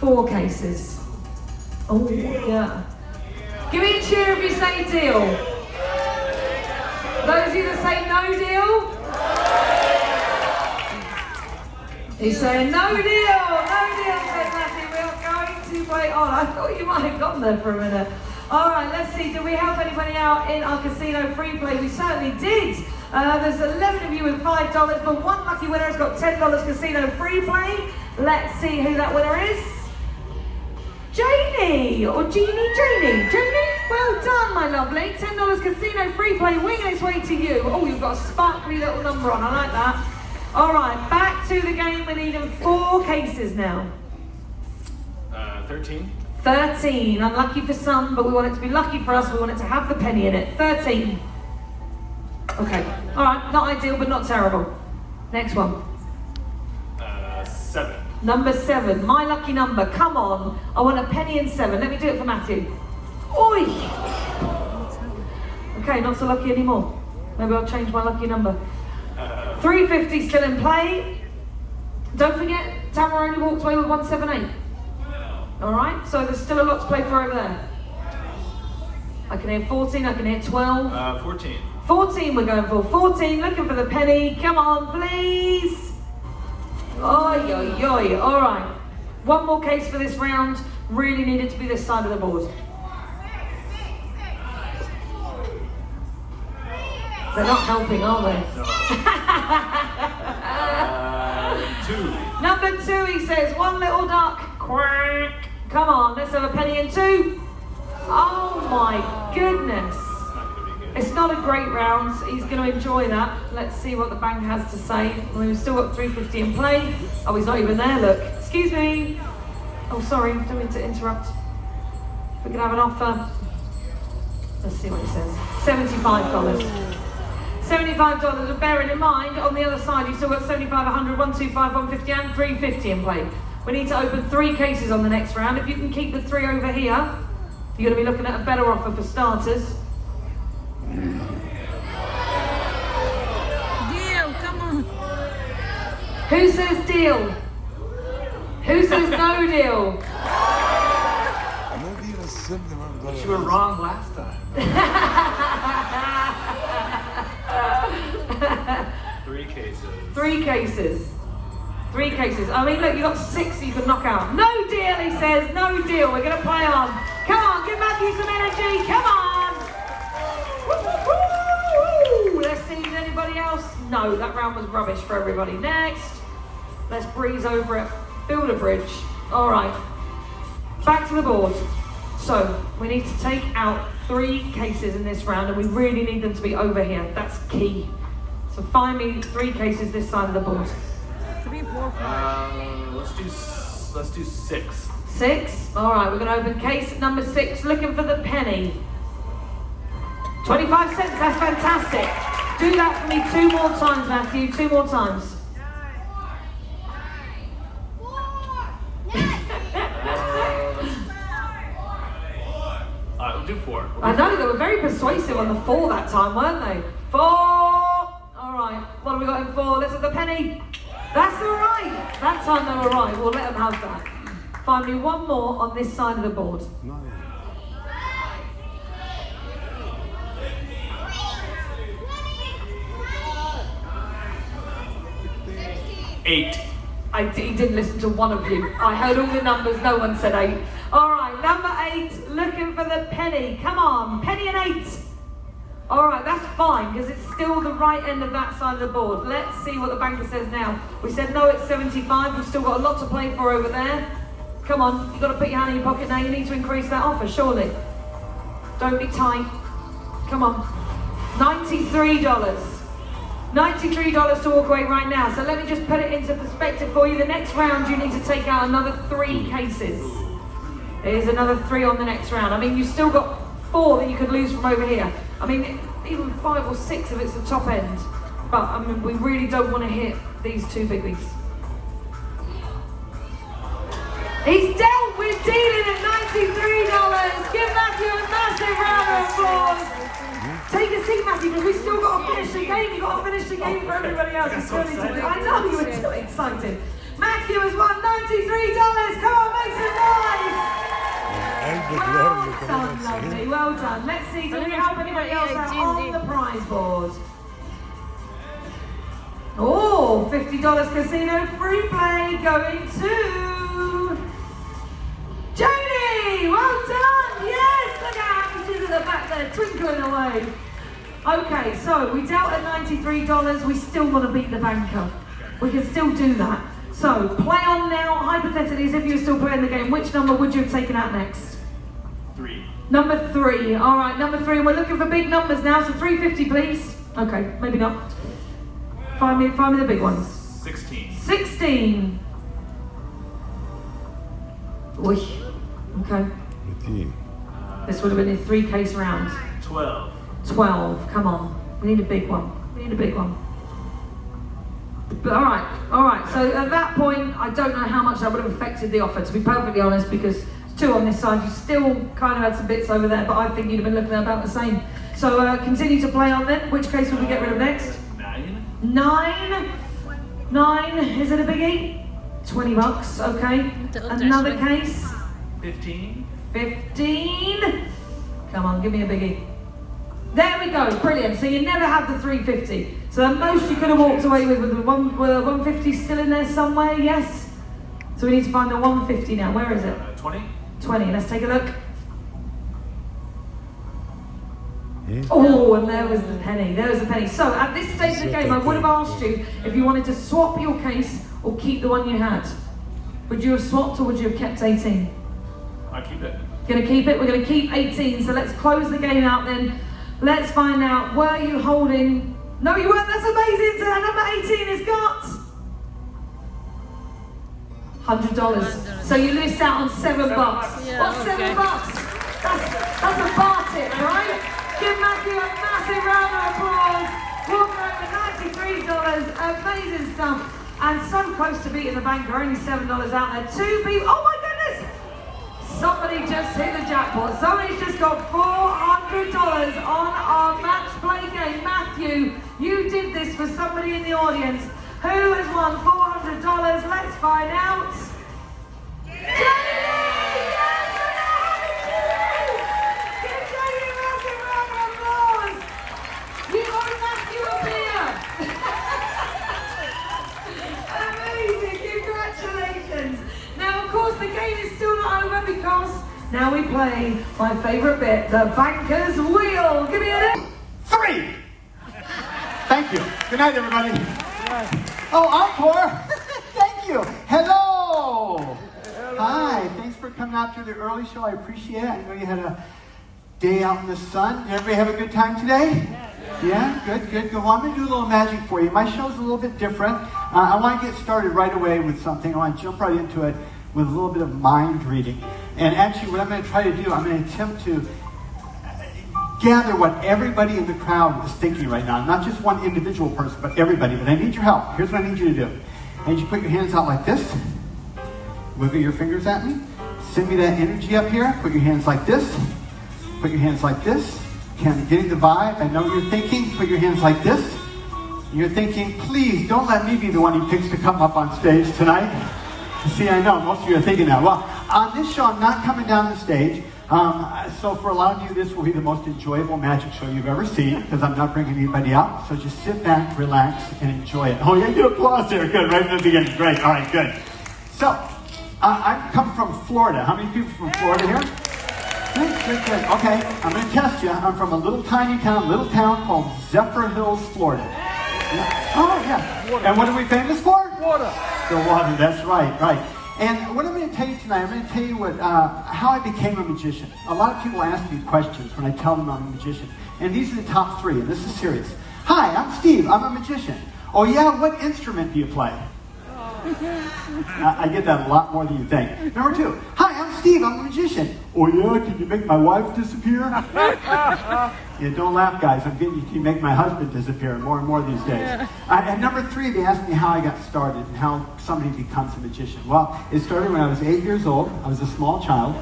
4 cases. Oh, yeah. Give me a cheer if you say deal. Those of you that say no deal? He's saying no deal, said Matthew. We are going to play on. I thought you might have gone there for a minute. All right, let's see. Did we help anybody out in our casino free play? We certainly did. There's 11 of you with $5, but one lucky winner has got $10 casino free play. Let's see who that winner is. Janie, or Janie? Well done, my lovely. $10 casino free play winging its way to you. Oh, you've got a sparkly little number on. I like that. All right, back to the game. We need 4 cases now. 13. 13. Unlucky for some, but we want it to be lucky for us. We want it to have the penny in it. 13. Okay. All right. Not ideal, but not terrible. Next one. 7. Number 7. My lucky number. Come on. I want a penny and 7. Let me do it for Matthew. Oi! Okay, not so lucky anymore. Maybe I'll change my lucky number. 350 still in play. Don't forget, Tamara only walked away with 178. Alright, so there's still a lot to play for over there. I can hear 14, I can hear 12. 14. 14 we're going for. 14, looking for the penny. Come on, please. Oi, oi, oi. Alright. One more case for this round. Really needed to be this side of the board. They're not helping, are they? No. 2. Number 2, he says, one little duck. Quack. Come on, let's have a penny and 2. Oh my goodness. It's not a great round. He's going to enjoy that. Let's see what the bank has to say. We've still got 350 in play. Oh, he's not even there, look. Excuse me. Oh, sorry, don't mean to interrupt. If we can have an offer. Let's see what he says. $75. $75, and bearing in mind, on the other side, you've still got 75, 100, 125, 150, and 350 in play. We need to open 3 cases on the next round. If you can keep the 3 over here, you're going to be looking at a better offer for starters. Deal, come on. Who says deal? Who says no deal? But you were wrong last time. 3 cases. 3 cases. 3 cases. I mean, look, you got 6 you can knock out. No deal, he says. No deal. We're going to play on. Come on, give Matthew some energy. Come on. Woo-hoo-hoo-hoo. Let's see, is anybody else? No, that round was rubbish for everybody. Next. Let's breeze over it. Build a bridge. All right. Back to the board. So, we need to take out 3 cases in this round, and we really need them to be over here. That's key. So find me 3 cases this side of the board. 3, 4, 5. Let's do 6. 6? Alright, we're going to open case number 6, looking for the penny. 25 cents, that's fantastic. Do that for me 2 more times, Matthew, 2 more times. We'll do 4. I know, they were very persuasive on the 4 that time, weren't they? 4! Alright, what have we got in 4? Let's have the penny. That's alright. That time they were right. We'll let them have that. Find me 1 more on this side of the board. 8. He didn't listen to one of you. I heard all the numbers, no one said 8. Alright, number 8, looking for the penny. Come on, penny and 8. Alright, that's fine, because it's still the right end of that side of the board. Let's see what the banker says now. We said no, it's 75. We've still got a lot to play for over there. Come on, you've got to put your hand in your pocket now. You need to increase that offer, surely. Don't be tight. Come on. $93. $93 to walk away right now. So let me just put it into perspective for you. The next round, you need to take out another 3 cases. There's another 3 on the next round. I mean, you've still got 4 that you could lose from over here. I mean, even 5 or 6 if it's the top end. But, I mean, we really don't want to hit these 2 biggies. He's dealt with dealing at $93. Give Matthew a massive round of applause. Take a seat, Matthew, because we've still got to finish the game. You've got to finish the game for everybody else. I know you were so excited. Matthew has won $93. Come on, make some noise. Lovely, well done. Let's see, do we help anybody else out on the prize board? Oh, $50 casino free play going to Jodie. Well done. Yes, look out. She's at the back there twinkling away. Okay, so we dealt at $93. We still want to beat the banker. We can still do that. So play on now. Hypothetically, as if you're still playing the game, which number would you have taken out next? 3. Number 3. All right, number 3. We're looking for big numbers now. So 350, please. Okay, maybe not. Find me the big ones. 16. 16. Oy. Okay. This would have been a 3-case round. 12. 12. Come on. We need a big one. We need a big one. But all right. So at that point, I don't know how much that would have affected the offer, to be perfectly honest, because 2 on this side, you still kind of had some bits over there, but I think you'd have been looking at about the same. So continue to play on then. Which case will we get rid of next? 9. 9. Is it a biggie? $20. Okay. Another case. 15. 15. Come on, give me a biggie. There we go. Brilliant. So you never had the 350. So the most you could have walked away with the 150 still in there somewhere. Yes. So we need to find the 150 now. Where is it? 20. 20. Let's take a look. Oh, and there was the penny. There was the penny. So at this stage of the game, I would have asked you if you wanted to swap your case or keep the one you had. Would you have swapped or would you have kept 18? I'll keep it. Gonna keep it? We're gonna keep 18. So let's close the game out then. Let's find out. Were you holding? No, you weren't. That's amazing. So number 18 has got $100. So you missed out on $7. Yeah, What's okay. $7? That's a bar tip, right? Give Matthew a massive round of applause. Walking away with $93. Amazing stuff. And so close to beating the banker. Only $7 out there. 2 people. Oh my goodness! Somebody just hit the jackpot. Somebody's just got $400 on our match play game. Matthew, you did this for somebody in the audience. Who has won $400? Let's find out. Jamie! Yes, we're now having cheers! Give Jamie a massive round of applause. You owe Matthew a beer. Amazing, congratulations. Now, of course, the game is still not over because now we play my favourite bit, the banker's wheel. Give me a 3. Thank you. Good night, everybody. Oh, encore. Thank you. Hello. Hi. Thanks for coming out to the early show. I appreciate it. I know you had a day out in the sun. Did everybody have a good time today? Yeah, good. Well, I'm going to do a little magic for you. My show's a little bit different. I want to get started right away with something. I want to jump right into it with a little bit of mind reading. And actually, what I'm going to try to do, I'm going to attempt to gather what everybody in the crowd is thinking right now. Not just one individual person, but everybody. But I need your help. Here's what I need you to do. I need you to put your hands out like this. Wiggle your fingers at me. Send me that energy up here. Put your hands like this. Put your hands like this. I'm getting the vibe. I know you're thinking. Put your hands like this. You're thinking, please don't let me be the one he picks to come up on stage tonight. See, I know most of you are thinking that. Well, on this show, I'm not coming down the stage. So for a lot of you, this will be the most enjoyable magic show you've ever seen because I'm not bringing anybody out. So just sit back, relax, and enjoy it. Oh, yeah, get applause there. Good, right from the beginning. Great. All right, good. So, I come from Florida. How many people from Florida here? Good. Okay, I'm going to test you. I'm from a little town called Zephyr Hills, Florida. Yeah. Oh, yeah. Water. And what are we famous for? Water. The water, that's right. And what I'm going to tell you tonight, I'm going to tell you how I became a magician. A lot of people ask me questions when I tell them I'm a magician. And these are the top 3, and this is serious. Hi, I'm Steve. I'm a magician. Oh, yeah? What instrument do you play? I get that a lot more than you think. Number 2, hi, I'm Steve, I'm a magician. Oh yeah, can you make my wife disappear? Yeah, don't laugh, guys. I'm getting you to make my husband disappear more and more these days. And number 3, they asked me how I got started and how somebody becomes a magician. Well, it started when I was 8 years old. I was a small child.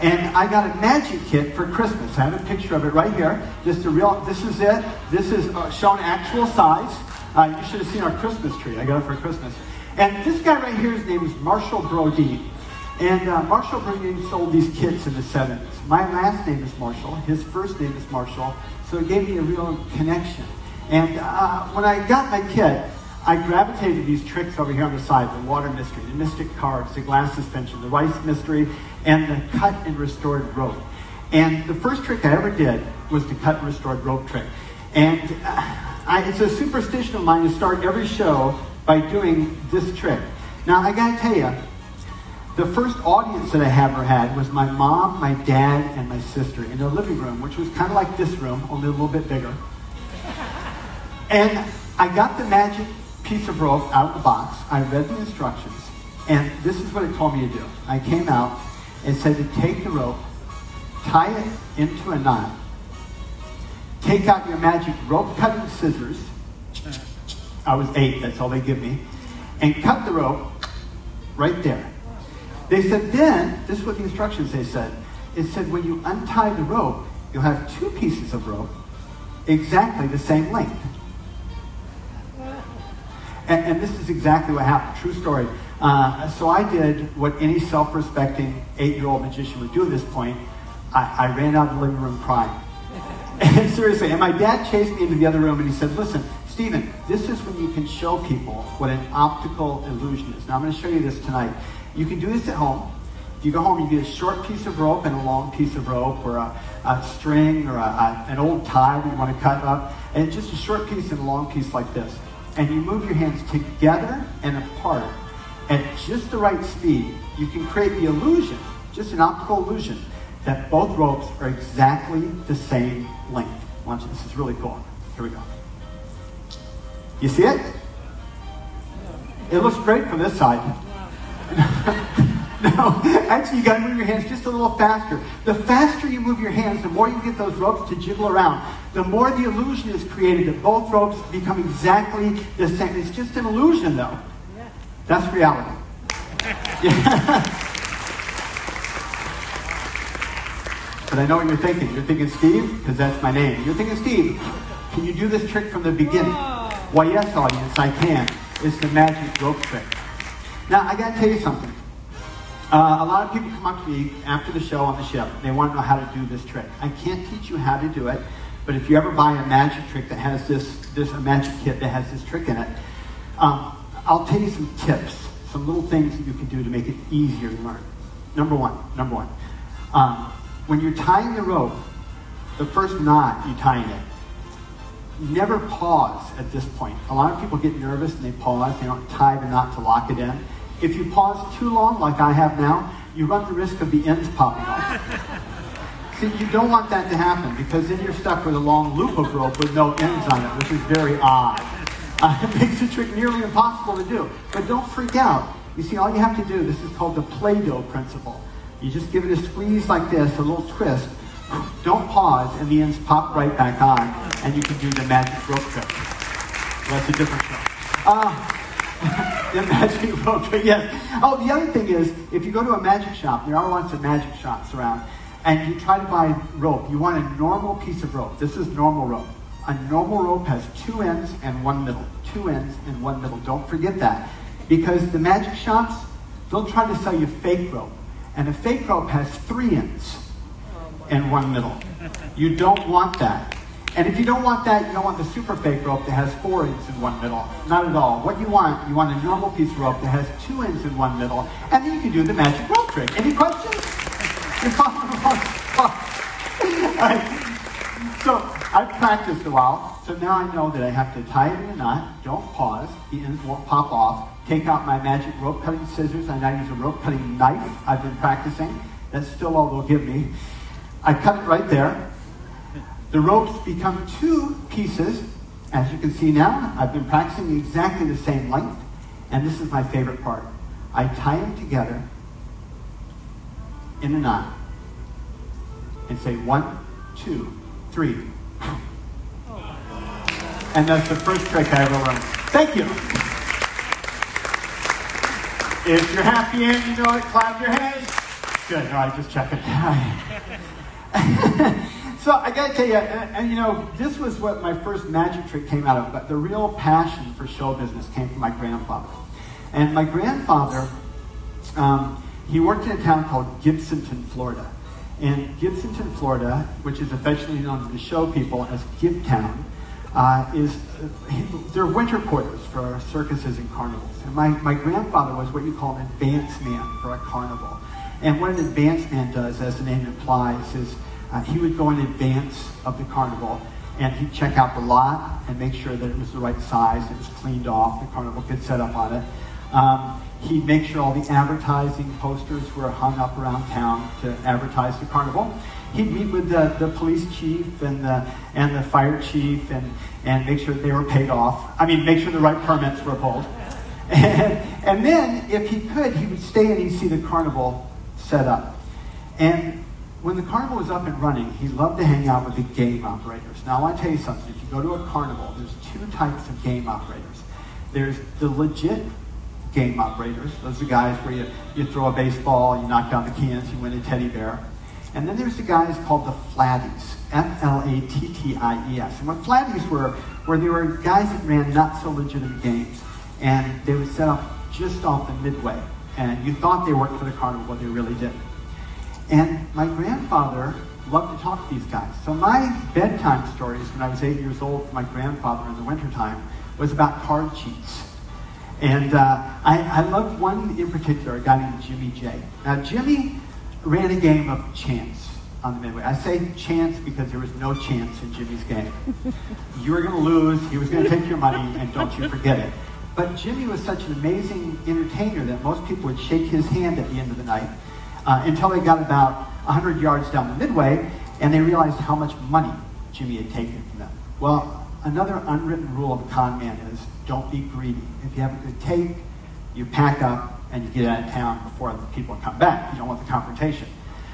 And I got a magic kit for Christmas. I have a picture of it right here. This is it. This is shown actual size. You should have seen our Christmas tree. I got it for Christmas. And this guy right here, his name is Marshall Brodeen. And Marshall Brunion sold these kits in the 70s. My last name is Marshall. His first name is Marshall. So it gave me a real connection. And when I got my kit, I gravitated to these tricks over here on the side, the water mystery, the mystic cards, the glass suspension, the rice mystery, and the cut and restored rope. And the first trick I ever did was the cut and restored rope trick. And it's a superstition of mine to start every show by doing this trick. Now, I gotta tell you, the first audience that I ever had was my mom, my dad, and my sister in their living room, which was kind of like this room, only a little bit bigger. And I got the magic piece of rope out of the box. I read the instructions, and this is what it told me to do. I came out and said to take the rope, tie it into a knot, take out your magic rope cutting scissors. I was 8, that's all they give me, and cut the rope right there. They said then, this is what the instructions they said. It said when you untie the rope, you'll have 2 pieces of rope exactly the same length. And this is exactly what happened, true story. So I did what any self-respecting 8-year-old magician would do at this point. I ran out of the living room crying. And seriously, and my dad chased me into the other room and he said, listen, Stephen, this is when you can show people what an optical illusion is. Now I'm going to show you this tonight. You can do this at home. If you go home, you get a short piece of rope and a long piece of rope, or a string, or an old tie that you want to cut up, and just a short piece and a long piece like this. And you move your hands together and apart at just the right speed. You can create the illusion, just an optical illusion, that both ropes are exactly the same length. Watch, this is really cool. Here we go. You see it? It looks great from this side. No, actually you got to move your hands just a little faster. The faster you move your hands, the more you get those ropes to jiggle around. The more the illusion is created that both ropes become exactly the same. It's just an illusion though. That's reality. But I know what you're thinking. You're thinking, Steve, because that's my name. You're thinking, Steve, can you do this trick from the beginning? Why, yes, audience, I can. It's the magic rope trick. Now, I got to tell you something. A lot of people come up to me after the show on the ship. They want to know how to do this trick. I can't teach you how to do it, but if you ever buy a magic trick that has a magic kit that has this trick in it, I'll tell you some tips, some little things that you can do to make it easier to learn. Number one. When you're tying the rope, the first knot you're tying it, never pause at this point. A lot of people get nervous and they pause. They don't tie the knot to lock it in. If you pause too long, like I have now, you run the risk of the ends popping off. See, you don't want that to happen because then you're stuck with a long loop of rope with no ends on it, which is very odd. It makes the trick nearly impossible to do. But don't freak out. You see, all you have to do, this is called the Play-Doh principle. You just give it a squeeze like this, a little twist. Don't pause, and the ends pop right back on, and you can do the magic rope trick. Well, that's a different show. The magic rope trick, yes. Oh, the other thing is, if you go to a magic shop, there are lots of magic shops around, and you try to buy rope, you want a normal piece of rope. This is normal rope. A normal rope has 2 ends and 1 middle. 2 ends and 1 middle. Don't forget that. Because the magic shops, they'll try to sell you fake rope. And a fake rope has 3 ends and 1 middle. You don't want that. And if you don't want that, you don't want the super fake rope that has 4 ends and 1 middle. Not at all. What you want a normal piece of rope that has 2 ends and 1 middle, and then you can do the magic rope trick. Any questions? All right. So I've practiced a while, so now I know that I have to tie it in a knot, don't pause, the ends won't pop off, take out my magic rope cutting scissors, I now use a rope cutting knife, I've been practicing, that's still all they'll give me. I cut it right there. The ropes become 2 pieces. As you can see now, I've been practicing exactly the same length, and this is my favorite part. I tie them together in a knot and say 1, 2, 3. And that's the first trick I ever learned. Thank you. If you're happy and you know it, clap your hands. Good, all right, just checking. So I gotta tell you, and you know, this was what my first magic trick came out of, but the real passion for show business came from my grandfather. And my grandfather, he worked in a town called Gibsonton, Florida. And Gibsonton, Florida, which is affectionately known to the show people as Gibtown, they're winter quarters for circuses and carnivals. And my grandfather was what you call an advance man for a carnival. And what an advance man does, as the name implies, is he would go in advance of the carnival and he'd check out the lot and make sure that it was the right size, it was cleaned off, the carnival could set up on it. He'd make sure all the advertising posters were hung up around town to advertise the carnival. He'd meet with the police chief and the fire chief and make sure they were paid off. I mean, make sure the right permits were pulled. And then, if he could, he would stay and he'd see the carnival set up. And when the carnival was up and running, he loved to hang out with the game operators. Now, I want to tell you something. If you go to a carnival, there's two types of game operators. There's the legit game operators. Those are the guys where you throw a baseball, you knock down the cans, you win a teddy bear. And then there's the guys called the flatties, F-L-A-T-T-I-E-S. And what flatties were they were guys that ran not so legitimate games. And they would set up just off the midway. And you thought they worked for the carnival, but they really didn't. And my grandfather loved to talk to these guys. So my bedtime stories when I was 8 years old for my grandfather in the wintertime was about card cheats. And I loved one in particular, a guy named Jimmy J. Now Jimmy ran a game of chance on the midway. I say chance because there was no chance in Jimmy's game. You were going to lose, he was going to take your money, and don't you forget it. But Jimmy was such an amazing entertainer that most people would shake his hand at the end of the night until they got about 100 yards down the midway and they realized how much money Jimmy had taken from them. Well, another unwritten rule of a con man is don't be greedy. If you have a good take, you pack up and you get out of town before the people come back. You don't want the confrontation.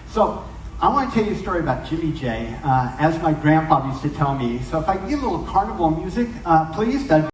So I want to tell you a story about Jimmy J. As my grandfather used to tell me, so if I can get a little carnival music, please, that'd